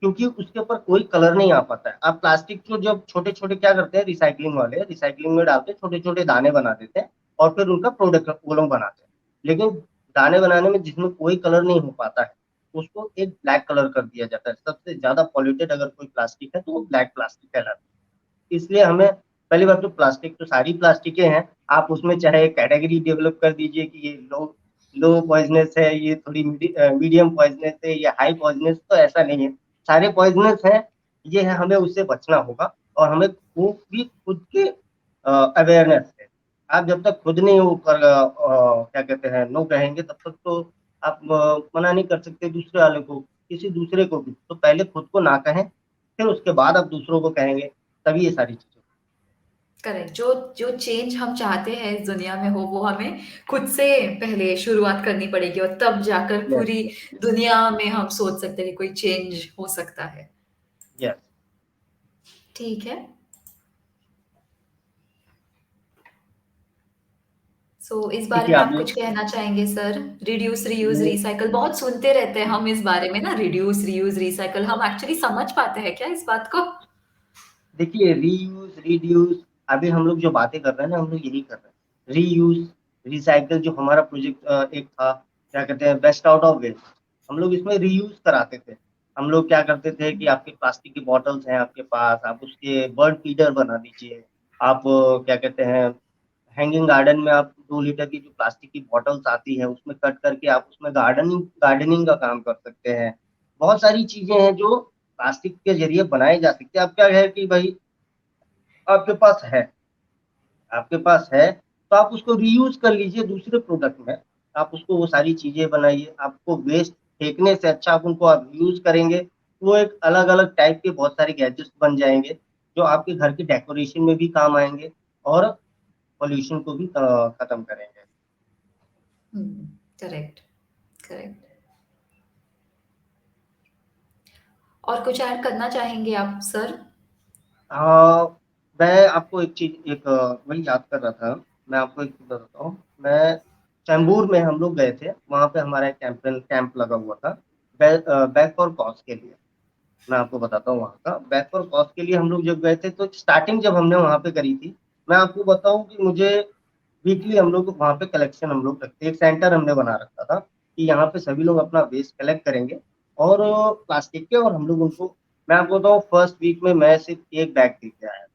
क्योंकि उसके ऊपर कोई कलर नहीं आ पाता है। आप प्लास्टिक को जब छोटे छोटे क्या करते हैं, रिसाइकलिंग वाले रिसाइकलिंग में डालते हैं, छोटे छोटे दाने बना देते हैं और फिर उनका प्रोडक्ट वो लोग बनाते हैं। लेकिन दाने बनाने में जिसमें कोई कलर नहीं हो पाता है, उसको एक ब्लैक कलर कर दिया जाता है। सबसे ज्यादा पॉल्यूटेड अगर कोई प्लास्टिक है तो वो ब्लैक प्लास्टिक कहलाता है। इसलिए हमें, पहली बात तो प्लास्टिक तो सारी प्लास्टिकें हैं, आप उसमें चाहे कैटेगरी डेवलप कर दीजिए कि ये लो लो पॉइजनस है, ये थोड़ी मीडियम पॉइजनस है, ये हाई पॉइजनस, तो ऐसा नहीं है, सारे पॉइजनस हैं। ये है, हमें उससे बचना होगा और हमें खूब भी खुद के अवेयरनेस है। आप जब तक खुद नहीं ऊपर क्या कहते हैं नो कहेंगे, तब तक तो आप मना नहीं कर सकते दूसरे वाले को, किसी दूसरे को भी। तो पहले खुद को ना कहें, फिर उसके बाद आप दूसरों को कहेंगे, तभी ये सारी चीजें। करेक्ट। जो जो चेंज हम चाहते हैं इस दुनिया में हो, वो हमें खुद से पहले शुरुआत करनी पड़ेगी, और तब जाकर यस, पूरी दुनिया में हम सोच सकते हैं कि कोई चेंज हो सकता है। यस। ठीक है। सो इस बारे देखिए में आप आप कुछ कहना चाहेंगे सर? रिड्यूस, रीयूज, ये रिसाइकल बहुत सुनते रहते हैं हम इस बारे में ना, रिड्यूस, रीयूज, रिसाइकल। हम एक्चुअली समझ पाते हैं क्या इस बात को? देखिए, रीयूज, रिड्यूस, अभी हम लोग जो बातें कर रहे हैं ना, हम लोग यही कर रहे हैं। रीयूज, रिसाइकल जो हमारा प्रोजेक्ट एक था, क्या कहते हैं, बेस्ट आउट ऑफ वेस्ट, हम लोग इसमें रीयूज कराते थे। हम लोग क्या करते थे कि आपके प्लास्टिक की बॉटल्स हैं आपके पास, आप उसके बर्ड फीडर बना दीजिए। आप क्या कहते हैं, हैंगिंग गार्डन में आप 2 लीटर की जो प्लास्टिक की बॉटल्स आती है, उसमें कट करके आप उसमें गार्डनिंग गार्डनिंग का काम कर सकते हैं। बहुत सारी चीजें हैं जो प्लास्टिक के जरिए बनाई जा सकती है। अब क्या है कि भाई, आपके पास है, आपके पास है, तो आप उसको रीयूज कर लीजिए दूसरे प्रोडक्ट में। आप उसको वो सारी चीजें बनाइए, आपको वेस्ट फेंकने से अच्छा आप उनको आप यूज करेंगे, वो एक अलग अलग टाइप के बहुत सारे गैजेट्स बन जाएंगे, जो आपके घर के डेकोरेशन में भी काम आएंगे और पोल्यूशन को भी खत्म करेंगे। Correct, correct. और कुछ ऐड करना चाहेंगे आप सर? मैं आपको एक चीज, एक वही याद कर रहा था, मैं आपको एक चीज बताता हूँ। मैं चैम्बूर में हम लोग गए थे, वहां पे हमारा एक कैंप लगा हुआ था, बैक फॉर कॉज के लिए। मैं आपको बताता हूँ, वहाँ का बैक फॉर कॉज के लिए हम लोग जब गए थे, तो स्टार्टिंग जब हमने वहाँ पे करी थी, मैं आपको बताऊं कि मुझे वीकली हम लोग वहाँ पे कलेक्शन हम लोग रखते, एक सेंटर हमने बना रखा था कि यहाँ पे सभी लोग अपना वेस्ट कलेक्ट करेंगे और प्लास्टिक के, और हम लोग उनको, मैं आपको बताऊँ, फर्स्ट वीक में मैं सिर्फ एक बैग दे के आया,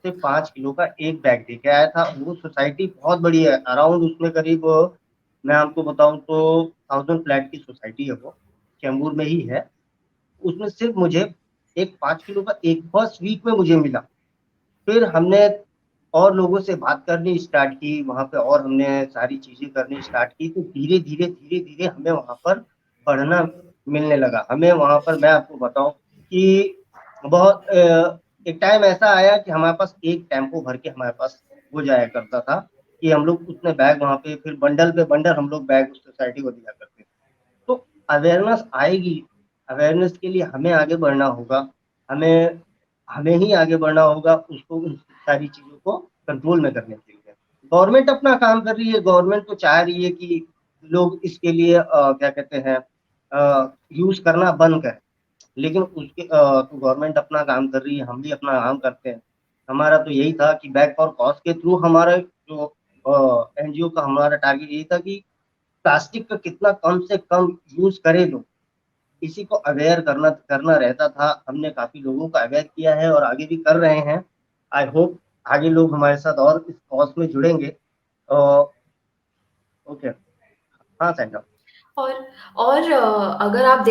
सिर्फ 5 किलो का एक बैग दे के आया था। वो सोसाइटी बहुत बड़ी है, अराउंड उसमें करीब, मैं आपको बताऊं तो 1000 फ्लैट की सोसाइटी है वो, चैम्बूर में ही है। उसमें सिर्फ मुझे एक 5 किलो का एक फर्स्ट वीक में मुझे मिला। फिर हमने और लोगों से बात करनी स्टार्ट की वहां पे, और हमने सारी चीजें करनी स्टार्ट की, तो धीरे धीरे धीरे धीरे हमें वहां पर बढ़ना मिलने लगा। हमें वहां पर, मैं आपको बताऊं कि बहुत एक टाइम ऐसा आया कि हमारे पास एक टेम्पो भर के हमारे पास हो जाया करता था, कि हम लोग उतने बैग वहां पे, फिर बंडल पे बंडल हम लोग बैग उस सोसाइटी को दिया करते थे। तो अवेयरनेस आएगी, अवेयरनेस के लिए हमें आगे बढ़ना होगा, हमें हमें ही आगे बढ़ना होगा उसको, उन सारी चीजों को कंट्रोल में करने के लिए। गवर्नमेंट अपना काम कर रही है, गवर्नमेंट तो चाह रही है कि लोग इसके लिए क्या कहते हैं, यूज करना बंद करें। लेकिन उसके तो गवर्नमेंट अपना काम कर रही है, हम भी अपना काम करते हैं। हमारा तो यही था कि बैक फॉर कॉज के थ्रू हमारा जो एनजीओ का हमारा टारगेट यही था कि प्लास्टिक का कितना कम से कम यूज करें लोग, इसी को अवेयर करना करना रहता था। हमने काफी लोगों को अवेयर किया है और आगे भी कर रहे हैं। आई होप आगे लोग हमारे साथ और इस कॉज में जुड़ेंगे। ओके। हाँ सैंडा। और अगर आप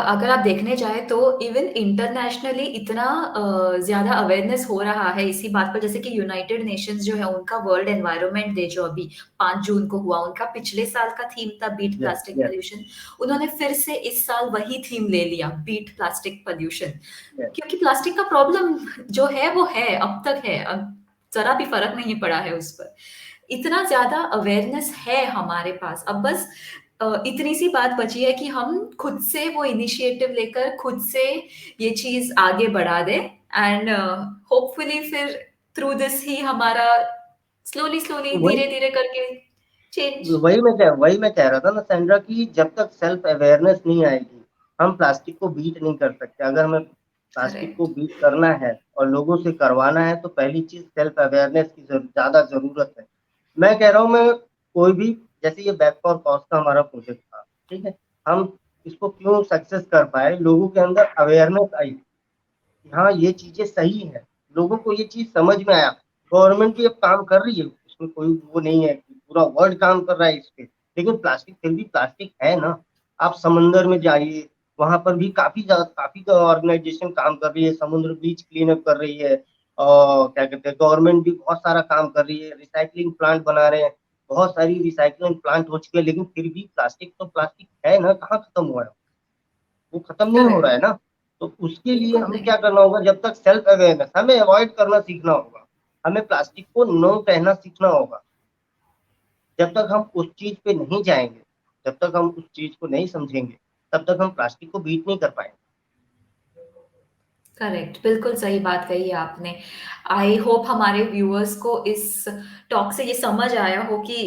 अगर आप देखने जाए तो इवन इंटरनेशनली इतना ज़्यादा अवेयरनेस हो रहा है इसी बात पर, जैसे कि यूनाइटेड नेशंस जो है उनका वर्ल्ड एनवायरनमेंट डे जो अभी 5 जून को हुआ, उनका पिछले साल का थीम था beat yes, plastic yes, pollution. उन्होंने फिर से इस साल वही थीम ले लिया, बीट प्लास्टिक पॉल्यूशन। यस। क्योंकि प्लास्टिक का प्रॉब्लम जो है वो है, अब तक है, ज़रा भी फ़र्क नहीं पड़ा है उस पर। इतना ज़्यादा अवेयरनेस है हमारे पास, अब बस इतनी सी बात बची है कि हम खुद से वो इनिशिएटिव लेकर खुद से ये चीज़ आगे बढ़ा दें, एंड होपफुली फिर थ्रू दिस ही हमारा स्लोली वही धीरे-धीरे करके चेंज। वही मैं कह रहा था ना सैंड्रा, कि जब तक सेल्फ अवेयरनेस नहीं आएगी हम प्लास्टिक को बीट नहीं कर सकते। अगर हमें प्लास्टिक को करेक्ट, बीट करना है और लोगों से करवाना है तो पहली चीज सेल्फ अवेयरनेस की ज्यादा जरूरत है। मैं कह रहा हूँ, मैं कोई भी, जैसे ये बैक फॉर कॉस्ट का हमारा प्रोजेक्ट था, ठीक है, हम इसको क्यों सक्सेस कर पाए, लोगों के अंदर अवेयरनेस आई कि हाँ ये चीजें सही है, लोगों को ये चीज समझ में आया। गवर्नमेंट भी अब काम कर रही है, इसमें कोई वो नहीं है कि पूरा वर्ल्ड काम कर रहा है इस पे, लेकिन प्लास्टिक फिर भी प्लास्टिक है ना। आप समंदर में जाइए, वहां पर भी काफी ऑर्गेनाइजेशन काम कर रही है, समुद्र बीच क्लीन अप कर रही है, और क्या कहते हैं, गवर्नमेंट भी बहुत सारा काम कर रही है, रिसाइकलिंग प्लांट बना रहे हैं, बहुत सारी रिसाइकलिंग प्लांट हो चुके हैं, लेकिन फिर भी प्लास्टिक तो प्लास्टिक है ना, कहाँ खत्म हुआ है, वो खत्म नहीं हो रहा है करेक्ट, ना। तो उसके लिए बिल्कुल हमें नहीं। क्या करना होगा, जब तक सेल्फ अवेयरनेस, हमें अवॉइड करना सीखना होगा, हमें प्लास्टिक को नो कहना सीखना होगा। जब तक हम उस चीज पे नहीं जाएंगे, जब तक हम उस चीज को नहीं समझेंगे, तब तक हम प्लास्टिक को बीट नहीं कर पाएंगे। करेक्ट, बिल्कुल सही बात कही है आपने। आई होप हमारे व्यूअर्स को इस टॉक से ये समझ आया हो कि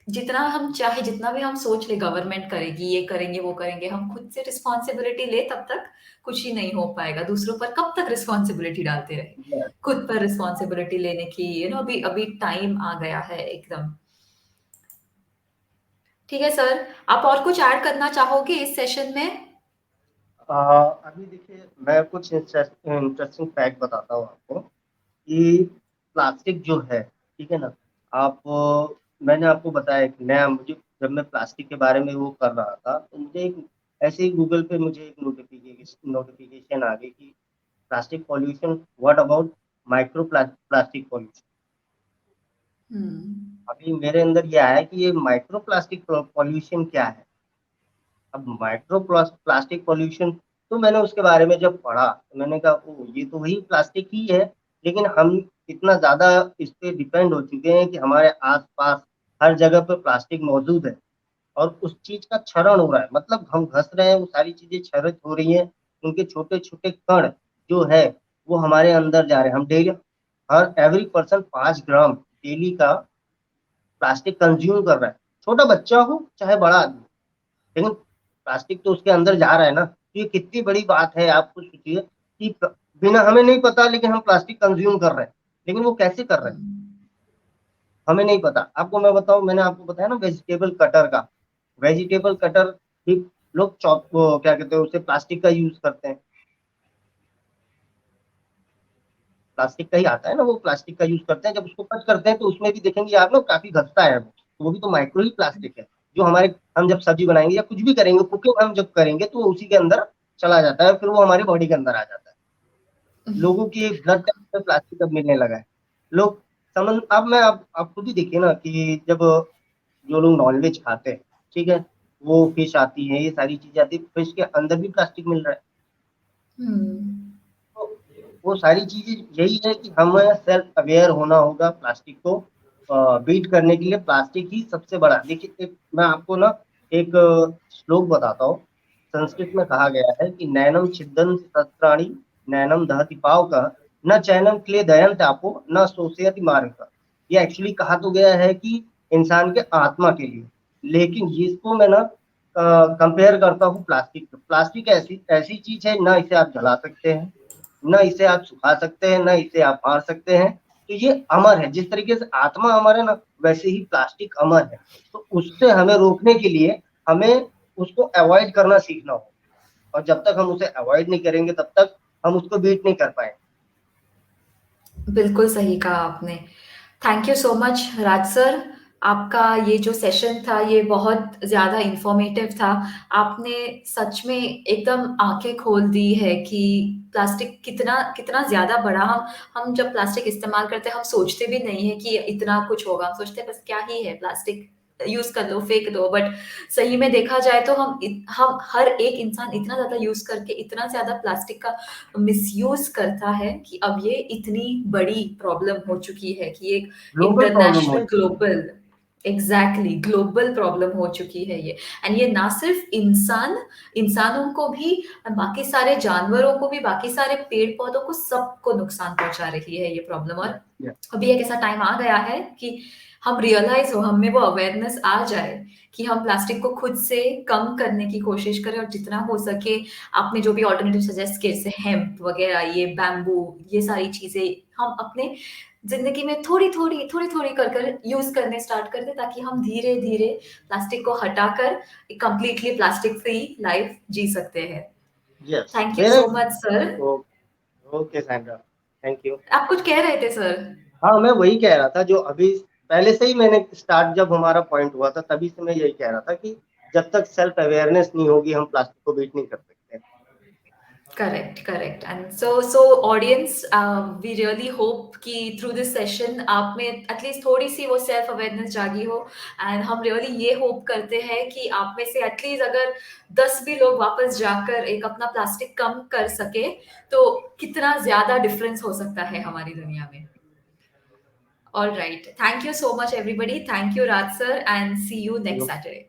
जितना हम चाहे, जितना भी हम सोच ले गवर्नमेंट करेगी, ये करेंगे, वो करेंगे, हम खुद से रिस्पॉन्सिबिलिटी ले तब तक कुछ ही नहीं हो पाएगा। दूसरों पर कब तक रिस्पॉन्सिबिलिटी डालते रहे? Yes. खुद पर रिस्पॉन्सिबिलिटी लेने की अभी अभी टाइम आ गया है एकदम। ठीक है सर, आप और कुछ ऐड करना चाहोगे इस सेशन में? अभी देखिए, मैं कुछ इंटरेस्टिंग फैक्ट बताता हूँ आपको कि प्लास्टिक जो है, ठीक है ना, आप मैंने आपको बताया कि नया, मुझे जब मैं प्लास्टिक के बारे में वो कर रहा था तो मुझे एक ऐसे ही गूगल पे मुझे एक नोटिफिकेशन आ गई कि plastic pollution, what about micro plastic pollution. Hmm. अभी मेरे अंदर ये आया कि ये माइक्रो प्लास्टिक पॉल्यूशन क्या है। अब माइक्रो प्लास्टिक पॉल्यूशन, तो मैंने उसके बारे में जब पढ़ा तो मैंने कहा ओ, ये तो वही प्लास्टिक ही है, लेकिन हम इतना ज्यादा इस पे डिपेंड हो चुके हैं कि हमारे आसपास हर जगह पे प्लास्टिक मौजूद है और उस चीज का क्षरण हो रहा है, मतलब हम घस रहे हैं, वो सारी चीजें क्षरित हो रही हैं, उनके छोटे छोटे कण जो है वो हमारे अंदर जा रहे हैं। हम डेली, हर एवरी पर्सन 5 ग्राम डेली का प्लास्टिक कंज्यूम कर रहा है, छोटा बच्चा हो चाहे बड़ा आदमी, लेकिन प्लास्टिक तो उसके अंदर जा रहा है ना। तो ये कितनी बड़ी बात है, आप खुद सोचिए कि बिना, हमें नहीं पता लेकिन हम प्लास्टिक कंज्यूम कर रहे हैं, लेकिन वो कैसे कर रहे हैं हमें नहीं पता। आपको मैं बताऊं, मैंने आपको बताया ना वेजिटेबल कटर का, वेजिटेबल कटर भी लोग चॉप, वो क्या कहते हैं, उसे प्लास्टिक का यूज करते हैं, प्लास्टिक का ही आता है ना, वो प्लास्टिक का यूज करते हैं, जब उसको कट करते हैं तो उसमें भी देखेंगे आप लोग काफी घसता है वो, तो वो भी तो माइक्रो ही प्लास्टिक है, जो हमारे, हम जब सब्जी बनाएंगे या कुछ भी करेंगे, कुकिंग हम जब करेंगे तो वो उसी के अंदर चला जाता है, फिर वो हमारी बॉडी के अंदर आ जाता है। लोगों की ब्लड टेस्ट में प्लास्टिक अब मिलने लगा है। लोग समझ, अब मैं, अब आप खुद ही देखिए ना कि जब जो लोग नॉनवेज खाते हैं, ठीक है, वो फिश आती है, ये सारी चीजें आती है, फिश के अंदर भी प्लास्टिक मिल रहा है। हम्म। तो वो सारी चीजें यही है कि हमें सेल्फ अवेयर होना होगा प्लास्टिक को बीट करने के लिए। प्लास्टिक ही सबसे बड़ा, देखिए एक मैं आपको ना एक श्लोक बताता हूँ। संस्कृत में कहा गया है कि नैनम छिदन शस्त्राणि, नैनम दहति पावक, न चैनम क्ले दयंत आपो, न शोषयति मारुत। ये एक्चुअली कहा तो गया है कि इंसान के आत्मा के लिए, लेकिन इसको मैं ना कंपेयर करता हूँ प्लास्टिक। प्लास्टिक ऐसी ऐसी चीज है, ना इसे आप जला सकते हैं, ना इसे आप सुखा सकते हैं, ना इसे आप मार सकते हैं। तो ये अमर है, जिस तरीके से आत्मा अमर है ना, वैसे ही प्लास्टिक अमर है। तो उससे हमें रोकने के लिए हमें उसको अवॉइड करना सीखना होगा, और जब तक हम उसे अवॉइड नहीं करेंगे तब तक हम उसको बीट नहीं कर पाएंगे। बिल्कुल सही कहा आपने। Thank you so much Raj sir आपका ये जो सेशन था ये बहुत ज़्यादा इन्फॉर्मेटिव था। आपने सच में एकदम आँखें खोल दी है कि प्लास्टिक कितना कितना ज़्यादा बड़ा हम जब प्लास्टिक इस्तेमाल करते हैं हम सोचते भी नहीं है कि इतना कुछ होगा। हम सोचते हैं बस क्या ही है प्लास्टिक, यूज़ कर लो, फेंक दो। बट सही में देखा जाए तो हम हर एक इंसान इतना ज़्यादा यूज़ करके इतना ज़्यादा प्लास्टिक का मिसयूज़ करता है कि अब ये इतनी बड़ी प्रॉब्लम हो चुकी है कि एक ग्लोबल प्रॉब्लम हो इंटरनेशनल चुकी है। ग्लोबल एग्जैक्टली ग्लोबल प्रॉब्लम हो चुकी है ये। एंड ये ना सिर्फ इंसानों को भी, बाकी सारे जानवरों को भी, बाकी सारे पेड़ पौधों को, सबको नुकसान पहुंचा रही है ये प्रॉब्लम। और यस यस। अभी एक ऐसा टाइम आ गया है कि हम रियलाइज हो, हम में वो अवेयरनेस आ जाए कि हम प्लास्टिक को खुद से कम करने की कोशिश करें और जितना हो सके आपने जो भी ऑल्टरनेटिव सजेस्ट किए जैसे हेम्प वगैरह, ये बैम्बू, ये सारी चीजें हम अपने जिंदगी में थोड़ी थोड़ी कर कर यूज करने स्टार्ट कर दे, ताकि हम धीरे धीरे प्लास्टिक को हटाकर एक कंप्लीटली प्लास्टिक फ्री लाइफ जी सकते हैं। यस थैंक यू मेरे so much sir. Okay Sandra, thank you. आप कुछ कह रहे थे सर? हाँ, मैं वही कह रहा था जो अभी पहले से ही मैंने स्टार्ट, जब हमारा पॉइंट हुआ था तभी से मैं यही कह रहा था कि जब तक सेल्फ अवेयरनेस नहीं होगी हम प्लास्टिक को बीट नहीं कर सकते। Correct correct. And so audience, we really hope कि थ्रू दिस सेशन आप में एटलीस्ट थोड़ी सी वो सेल्फ अवेयरनेस जागी हो। एंड हम रियली ये होप करते हैं कि आप में से एटलीस्ट अगर 10 भी लोग वापस जाकर एक अपना प्लास्टिक कम कर सके तो कितना ज्यादा डिफरेंस हो सकता है हमारी दुनिया में। All right, thank you so much everybody, thank you Raj sir, and see you next Saturday.